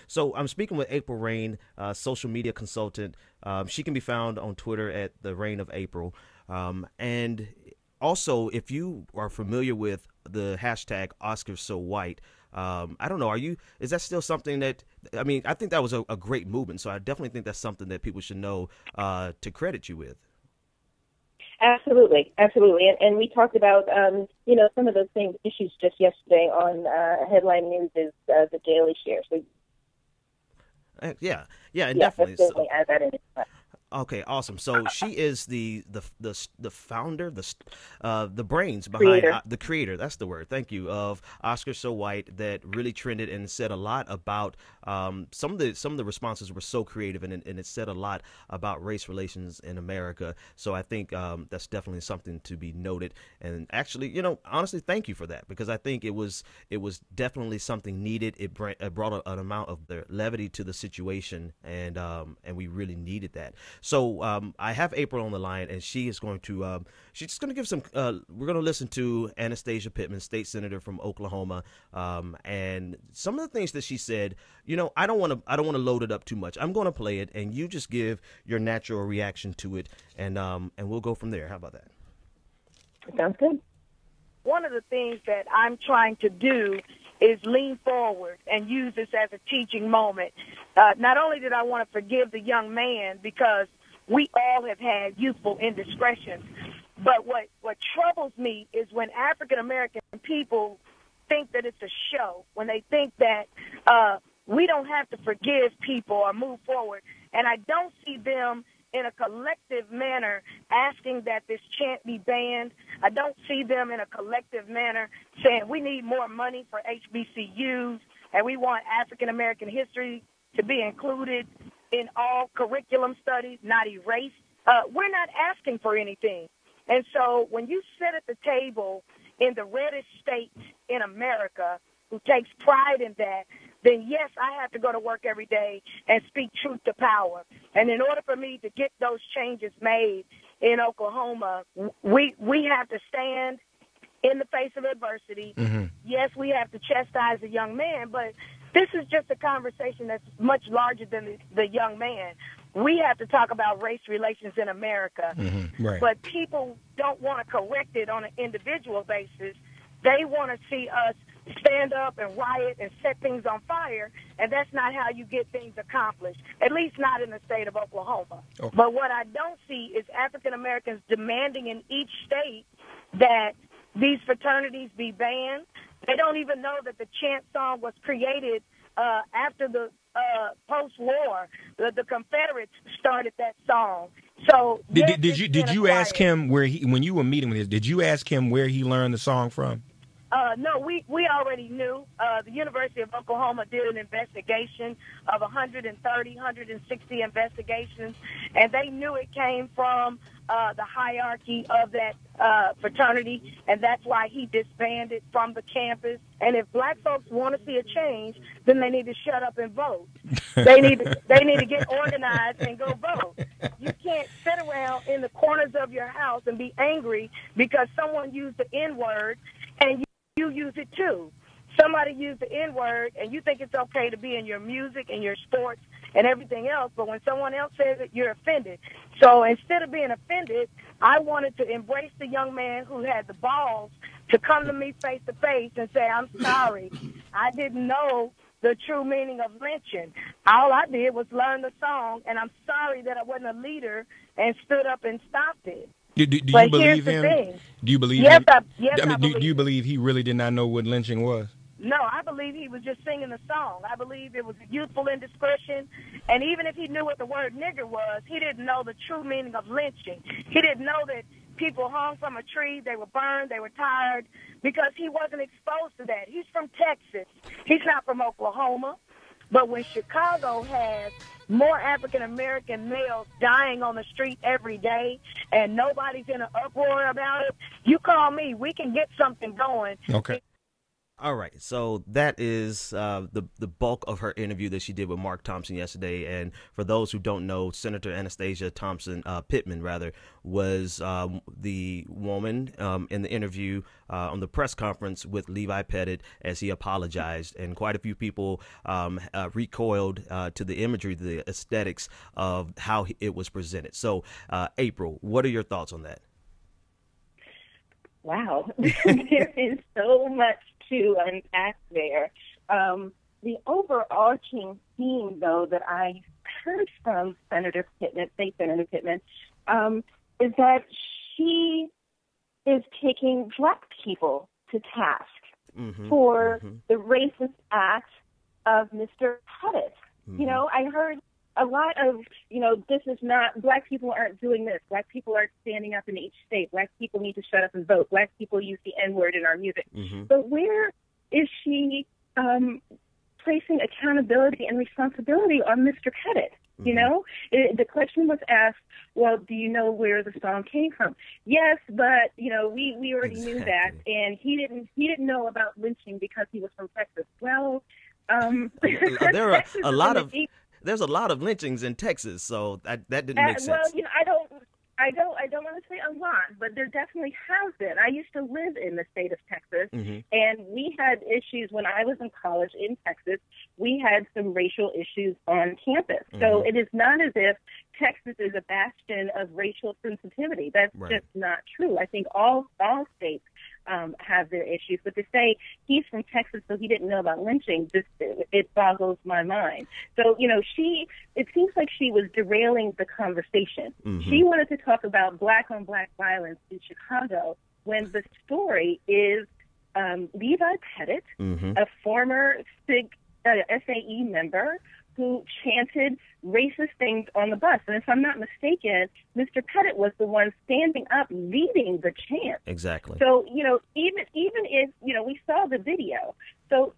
So I'm speaking with April Rain, social media consultant. She can be found on Twitter at the Reign of April. And also, if you are familiar with the hashtag Oscars So White, I don't know, is that still something that, I mean, I think that was a great movement. So I definitely think that's something that people should know to credit you with. Absolutely, absolutely, and we talked about some of those same issues just yesterday on Headline News' the Daily Share. So yeah, and yeah, definitely. definitely add that in. Okay, awesome. So she is the founder, the brains behind Creator. The creator. That's the word. Thank you. Of Oscar So White, that really trended and said a lot about some of the responses were so creative, and it said a lot about race relations in America. So I think that's definitely something to be noted. And actually, honestly, thank you for that, because I think it was definitely something needed. It brought an amount of the levity to the situation, and we really needed that. So I have April on the line, and she is going to she's just going to give some. We're going to listen to Anastasia Pittman, state senator from Oklahoma, and some of the things that she said. I don't want to load it up too much. I'm going to play it, and you just give your natural reaction to it, and we'll go from there. How about that? Sounds good. One of the things that I'm trying to do is lean forward and use this as a teaching moment. Not only did I want to forgive the young man, because we all have had youthful indiscretions, but what troubles me is when African-American people think that it's a show, when they think that we don't have to forgive people or move forward. And I don't see them in a collective manner asking that this chant be banned. I don't see them in a collective manner saying we need more money for HBCUs and we want African-American history to be included in all curriculum studies, not erased. We're not asking for anything. And so when you sit at the table in the reddest state in America, who takes pride in that, then yes, I have to go to work every day and speak truth to power. And in order for me to get those changes made in Oklahoma, we have to stand in the face of adversity. Mm-hmm. Yes, we have to chastise the young man, but this is just a conversation that's much larger than the young man. We have to talk about race relations in America. Mm-hmm. Right. But people don't want to correct it on an individual basis. They want to see us stand up and riot and set things on fire, and that's not how you get things accomplished, at least not in the state of Oklahoma. Okay. But what I don't see is African Americans demanding in each state that these fraternities be banned. They don't even know that the chant song was created after the post-war. The Confederates started that song. So did you ask him when you were meeting with him? Did you ask him where he learned the song from? No, we already knew. The University of Oklahoma did an investigation of 160 investigations, and they knew it came from the hierarchy of that fraternity, and that's why he disbanded from the campus. And if black folks want to see a change, then they need to shut up and vote. They need to get organized and go vote. You can't sit around in the corners of your house and be angry because someone used the N-word and you use it too. Somebody used the N-word, and you think it's okay to be in your music and your sports and everything else, but when someone else says it, you're offended. So instead of being offended, I wanted to embrace the young man who had the balls to come to me face to face and say, I'm sorry. I didn't know the true meaning of lynching. All I did was learn the song, and I'm sorry that I wasn't a leader and stood up and stopped it. Do you believe him? Do you believe him? Do you believe he really did not know what lynching was? No, I believe he was just singing the song. I believe it was a youthful indiscretion. And even if he knew what the word nigger was, he didn't know the true meaning of lynching. He didn't know that people hung from a tree, they were burned, they were tired, because he wasn't exposed to that. He's from Texas. He's not from Oklahoma. But when Chicago has more African-American males dying on the street every day and nobody's in an uproar about it, you call me. We can get something going. Okay. All right, so that is the bulk of her interview that she did with Mark Thompson yesterday. And for those who don't know, Senator Anastasia Pittman, was the woman in the interview on the press conference with Levi Pettit as he apologized. And quite a few people recoiled to the imagery, the aesthetics of how it was presented. So, April, what are your thoughts on that? Wow, there is so much to unpack there. The overarching theme, though, that I heard from Senator Pittman, State Senator Pittman, is that she is taking Black people to task for the racist act of Mr. Pettit. You know, I heard a lot of, this is not, Black people aren't doing this. Black people aren't standing up in each state. Black people need to shut up and vote. Black people use the N-word in our music. But where is she placing accountability and responsibility on Mr. Pettit? You know, the question was asked, well, do you know where the song came from? Yes, but, we already knew that. And he didn't know about lynching because he was from Texas. Well, there are there's a lot of lynchings in Texas, so that didn't make sense. Well, I don't want to say a lot, but there definitely has been. I used to live in the state of Texas, and we had issues when I was in college in Texas. We had some racial issues on campus. So it is not as if Texas is a bastion of racial sensitivity. That's just not true. I think all states have their issues. But to say he's from Texas, so he didn't know about lynching, it boggles my mind. So, it seems like she was derailing the conversation. She wanted to talk about Black-on-Black violence in Chicago when the story is Levi Pettit, a former SAE member who chanted racist things on the bus. And if I'm not mistaken, Mr. Pettit was the one standing up leading the chant. Exactly. So, even if, we saw the video. So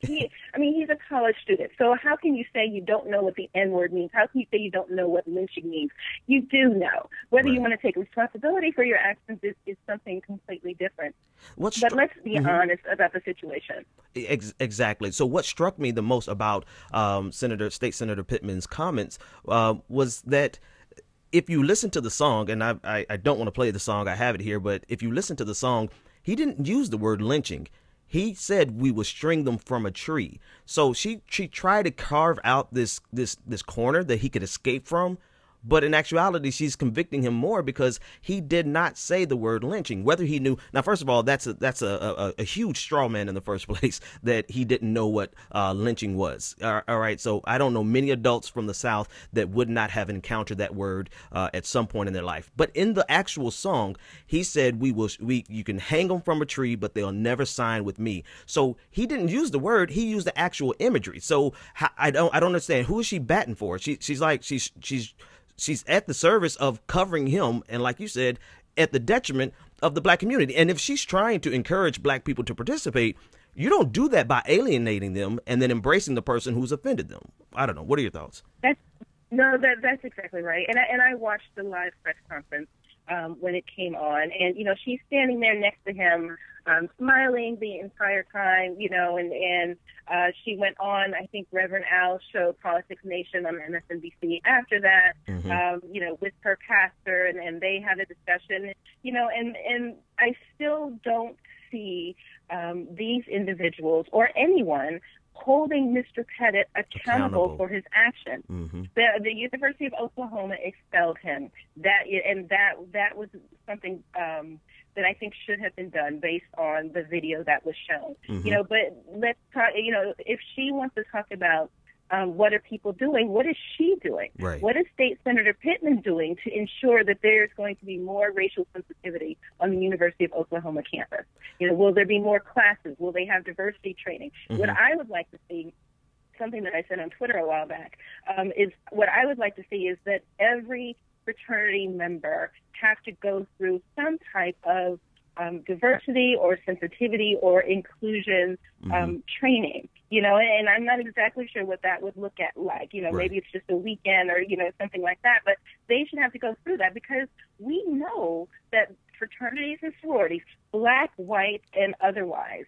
he's a college student. So how can you say you don't know what the N-word means? How can you say you don't know what lynching means? You do know. Whether you want to take responsibility for your actions is something completely different. But let's be honest about the situation. Exactly. So what struck me the most about State Senator Pittman's comments was that if you listen to the song, and I don't want to play the song, I have it here, but if you listen to the song, he didn't use the word lynching. He said we would string them from a tree. So she tried to carve out this corner that he could escape from. But in actuality, she's convicting him more because he did not say the word lynching. Whether he knew, now, first of all, that's a huge straw man in the first place that he didn't know what lynching was. All right, so I don't know many adults from the South that would not have encountered that word at some point in their life. But in the actual song, he said you can hang them from a tree, but they'll never sign with me. So he didn't use the word; he used the actual imagery. So I don't understand, who is she batting for? She's at the service of covering him, and like you said, at the detriment of the Black community. And if she's trying to encourage Black people to participate, you don't do that by alienating them and then embracing the person who's offended them. I don't know. What are your thoughts? That's exactly right. And I watched the live press conference when it came on, and she's standing there next to him, smiling the entire time, and she went on, I think Reverend Al's show, Politics Nation, on MSNBC after that, with her pastor, and they had a discussion, and I still don't see these individuals or anyone holding Mr. Pettit accountable for his action. The University of Oklahoma expelled him. That was something that I think should have been done based on the video that was shown. But let's talk. If she wants to talk about what are people doing, what is she doing? Right. What is State Senator Pittman doing to ensure that there's going to be more racial sensitivity on the University of Oklahoma campus? Will there be more classes? Will they have diversity training? What I would like to see, something that I said on Twitter a while back, is what I would like to see is that every fraternity member have to go through some type of diversity or sensitivity or inclusion training, and I'm not exactly sure what that would look at like, maybe it's just a weekend or, something like that, but they should have to go through that because we know that fraternities and sororities, black, white, and otherwise,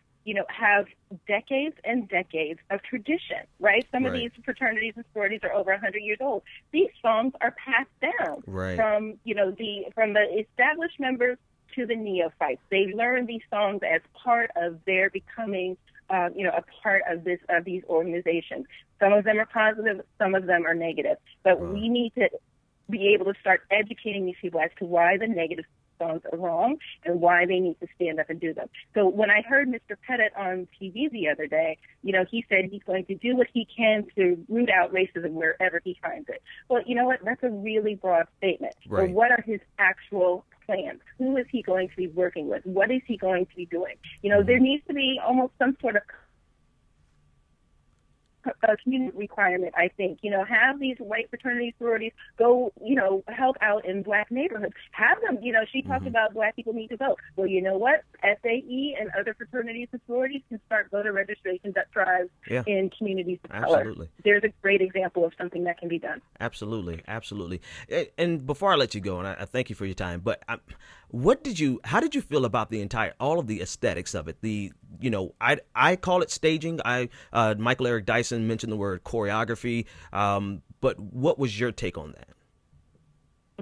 have decades and decades of tradition, right? Some of these fraternities and sororities are over 100 years old. These songs are passed down from, from the established members to the neophytes. They learn these songs as part of their becoming, a part of these organizations. Some of them are positive, some of them are negative. But we need to be able to start educating these people as to why the negative songs are wrong and why they need to stand up and do them. So when I heard Mr. Pettit on TV the other day, he said he's going to do what he can to root out racism wherever he finds it. Well, you know what? That's a really broad statement. Right. So what are his actual plans? Who is he going to be working with? What is he going to be doing? There needs to be almost some sort of community requirement, I think. Have these white fraternity sororities go, help out in black neighborhoods. Have them, she talked about black people need to vote. Well, you know what? SAE and other fraternities and sororities can start voter registration drives in communities of color. There's a great example of something that can be done. Absolutely. And before I let you go, and I thank you for your time, but how did you feel about all of the aesthetics of it? I call it staging. Michael Eric Dyson mentioned the word choreography. But what was your take on that?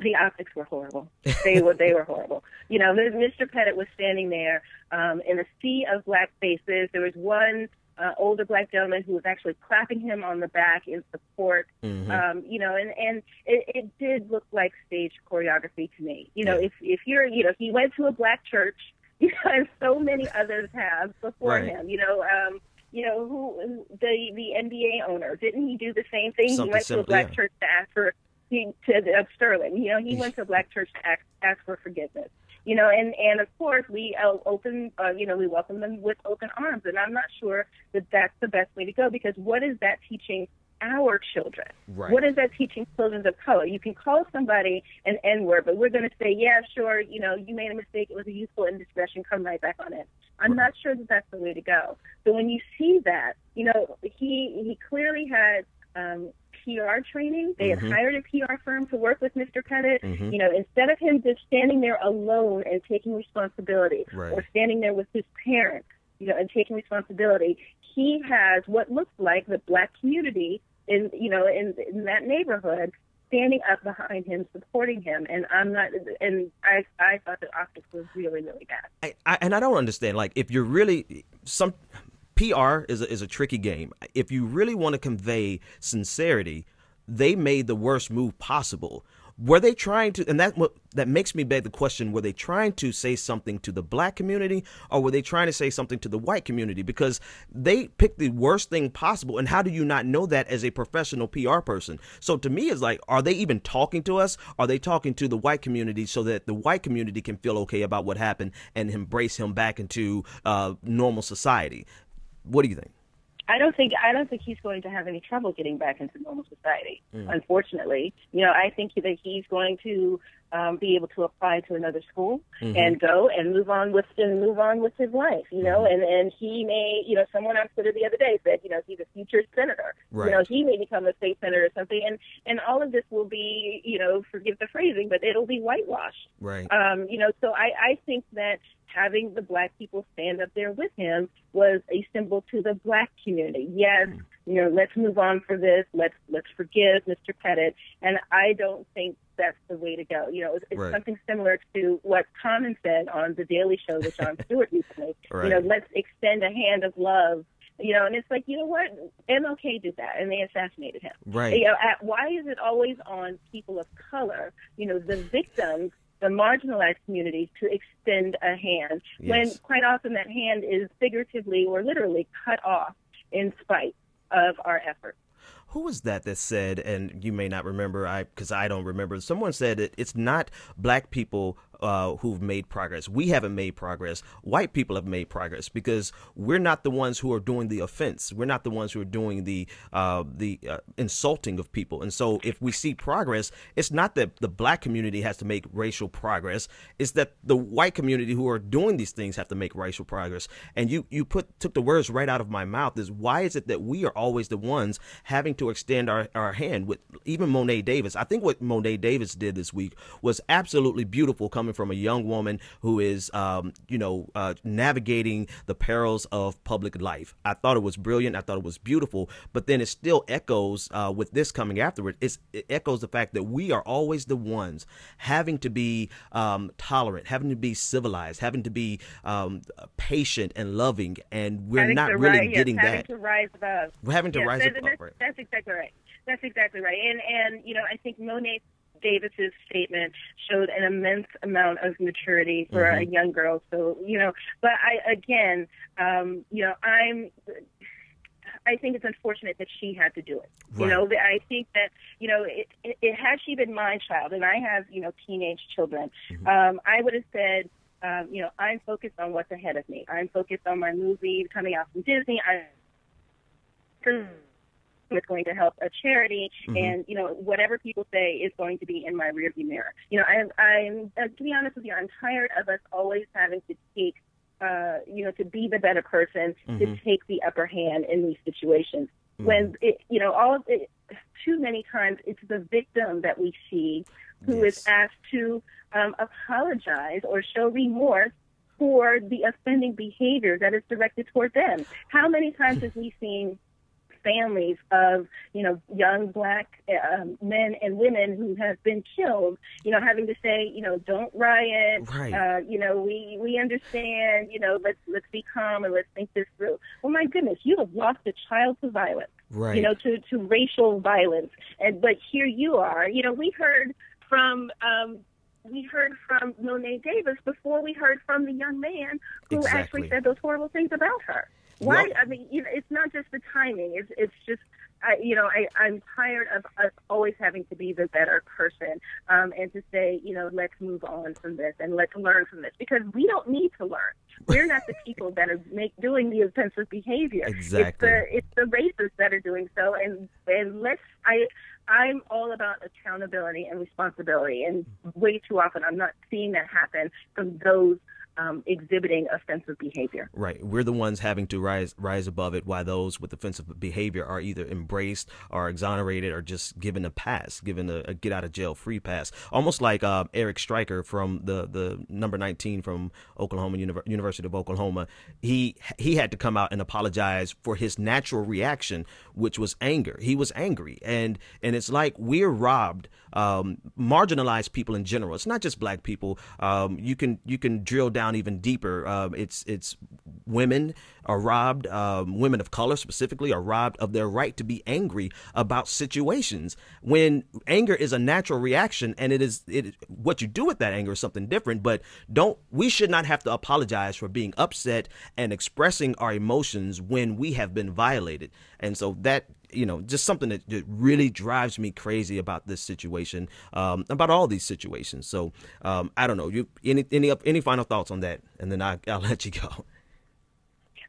The optics were horrible. They were horrible. Mr. Pettit was standing there in a sea of black faces. There was one older black gentleman who was actually clapping him on the back in support. Mm-hmm. And it did look like stage choreography to me. If you're, he went to a black church, and so many others have before him. Who the NBA owner, didn't he do the same thing? He went to a black church to ask for Sterling. He went to a black church to ask for forgiveness. And of course we we welcome them with open arms, and I'm not sure that that's the best way to go, because what is that teaching our children? Right. What is that teaching children of color? You can call somebody an N-word, but we're going to say, yeah, sure, you made a mistake, it was a youthful indiscretion, come right back on it. I'm not sure that that's the way to go. So when you see that, he clearly had PR training. They had hired a PR firm to work with Mr. Pettit. Mm-hmm. Instead of him just standing there alone and taking responsibility, or standing there with his parents, and taking responsibility, he has what looks like the black community in that neighborhood standing up behind him, supporting him, and I thought the optics was really, really bad. I don't understand. Like, if you're really PR is a tricky game. If you really want to convey sincerity, they made the worst move possible. Were they trying to, and that makes me beg the question, were they trying to say something to the black community, or were they trying to say something to the white community? Because they picked the worst thing possible, and how do you not know that as a professional PR person? So to me, it's like, are they even talking to us? Are they talking to the white community so that the white community can feel okay about what happened and embrace him back into normal society? What do you think? I don't think he's going to have any trouble getting back into normal society. Unfortunately, I think that he's going to be able to apply to another school and go and move on with his life. And he may, someone on Twitter the other day said, he's a future senator. Right. He may become a state senator or something, and all of this will be, forgive the phrasing, but it'll be whitewashed. Right. So I think that having the black people stand up there with him was a symbol to the black community. Yes, let's move on for this. Let's forgive Mr. Pettit. And I don't think that's the way to go. It's something similar to what Common said on The Daily Show with Jon Stewart recently. Let's extend a hand of love. And it's like, what? MLK did that, and they assassinated him. Right. Why is it always on people of color, the victims, the marginalized communities, to extend a hand, when quite often that hand is figuratively or literally cut off in spite of our efforts? Who was that said, and you may not remember, because I don't remember, someone said that it's not black people who've made progress. We haven't made progress. White people have made progress, because we're not the ones who are doing the offense. We're not the ones who are doing the insulting of people. And so if we see progress, it's not that the black community has to make racial progress. It's that the white community who are doing these things have to make racial progress. And you took the words right out of my mouth. Is why is it that we are always the ones having to extend our hand with even Monet Davis. I think what Monet Davis did this week was absolutely beautiful, coming from a young woman who is, navigating the perils of public life. I thought it was brilliant. I thought it was beautiful. But then it still echoes with this coming afterward. It echoes the fact that we are always the ones having to be tolerant, having to be civilized, having to be patient and loving, and we're not really getting that. Having to rise above. We're having to rise above. Right. That's exactly right. That's exactly right. And I think Monet Davis's statement showed an immense amount of maturity for a young girl. So, but I think it's unfortunate that she had to do it. Right. I think that, had she been my child, and I have, teenage children, I would have said, I'm focused on what's ahead of me. I'm focused on my movie coming out from Disney. It's going to help a charity, and whatever people say is going to be in my rearview mirror. I'm to be honest with you, I'm tired of us always having to take, to be the better person, to take the upper hand in these situations. When too many times it's the victim that we see who is asked to apologize or show remorse for the offending behavior that is directed toward them. How many times have we seen families of, young black men and women who have been killed, having to say, don't riot, right. We understand, let's be calm and let's think this through. Well, my goodness, you have lost a child to violence, right. To racial violence. But here you are, we heard from Monet Davis before we heard from the young man who actually said those horrible things about her. Why? Well, I mean, it's not just the timing. It's just, I'm tired of us always having to be the better person, and to say, let's move on from this and let's learn from this, because we don't need to learn. We're not the people that are doing the offensive behavior. Exactly. It's the racists that are doing so, and I'm all about accountability and responsibility, and way too often I'm not seeing that happen from those exhibiting offensive behavior. Right. We're the ones having to rise above it, while those with offensive behavior are either embraced or exonerated or just given a pass, given a get out of jail free pass. Almost like Eric Stryker from the number 19 from Oklahoma, University of Oklahoma. He had to come out and apologize for his natural reaction, which was anger. He was angry. And it's like we're robbed, marginalized people in general. It's not just black people. You can drill down even deeper. It's women are robbed, women of color specifically are robbed of their right to be angry about situations, when anger is a natural reaction, and what you do with that anger is something different. But we should not have to apologize for being upset and expressing our emotions when we have been violated. And so that, just something that really drives me crazy about this situation, about all these situations. So I don't know. Any final thoughts on that? And then I'll let you go.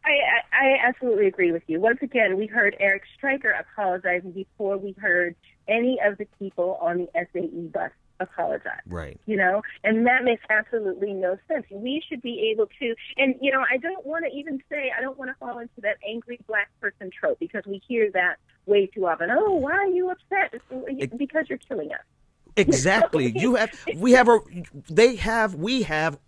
I absolutely agree with you. Once again, we heard Eric Stryker apologizing before we heard any of the people on the SAE bus apologize. Right. And that makes absolutely no sense. We should be able to, and, I don't want to fall into that angry black person trope, because we hear that way too often. Oh, why are you upset? Because you're killing us. Exactly. We have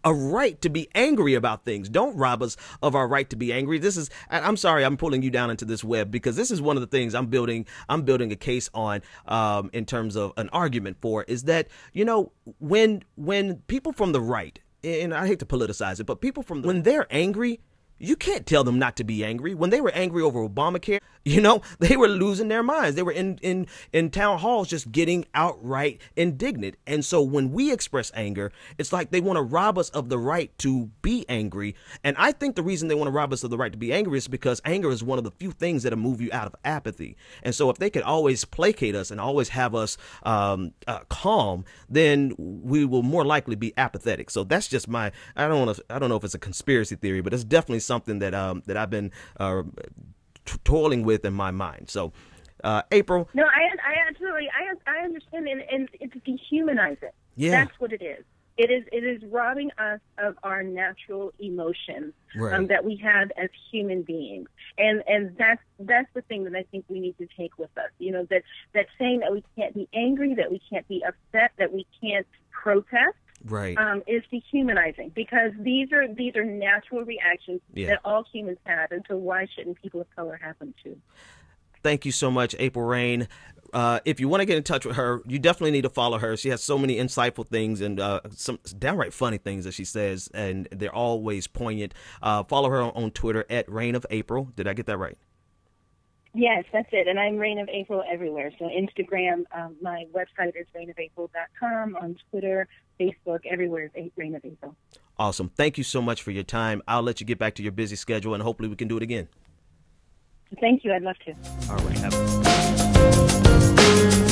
a right to be angry about things. Don't rob us of our right to be angry. I'm sorry, I'm pulling you down into this web, because this is one of the things I'm building a case on, in terms of an argument for, is that, when people from the right, and I hate to politicize it, but when they're angry, you can't tell them not to be angry. When they were angry over Obamacare, they were losing their minds. They were in town halls just getting outright indignant. And so when we express anger, it's like they want to rob us of the right to be angry. And I think the reason they want to rob us of the right to be angry is because anger is one of the few things that'll move you out of apathy. And so if they could always placate us and always have us calm, then we will more likely be apathetic. So that's just I don't know if it's a conspiracy theory, but it's definitely something that I've been toiling with in my mind. So, April. No, I absolutely, I understand, and it's dehumanizing. Yeah. That's what it is. It is robbing us of our natural emotions that we have as human beings, and that's the thing that I think we need to take with us. You know, that saying that we can't be angry, that we can't be upset, that we can't protest. Right. Is dehumanizing, because these are natural reactions that all humans have, and so why shouldn't people of color have them too? Thank you so much, April Rain. If you want to get in touch with her, you definitely need to follow her. She has so many insightful things and some downright funny things that she says, and they're always poignant. Follow her on Twitter at Reign of April. Did I get that right? Yes, that's it. And I'm Reign of April everywhere. So Instagram, my website is reignofapril.com. On Twitter, Facebook, everywhere is Reign of April. Awesome. Thank you so much for your time. I'll let you get back to your busy schedule, and hopefully we can do it again. Thank you. I'd love to. All right. Have a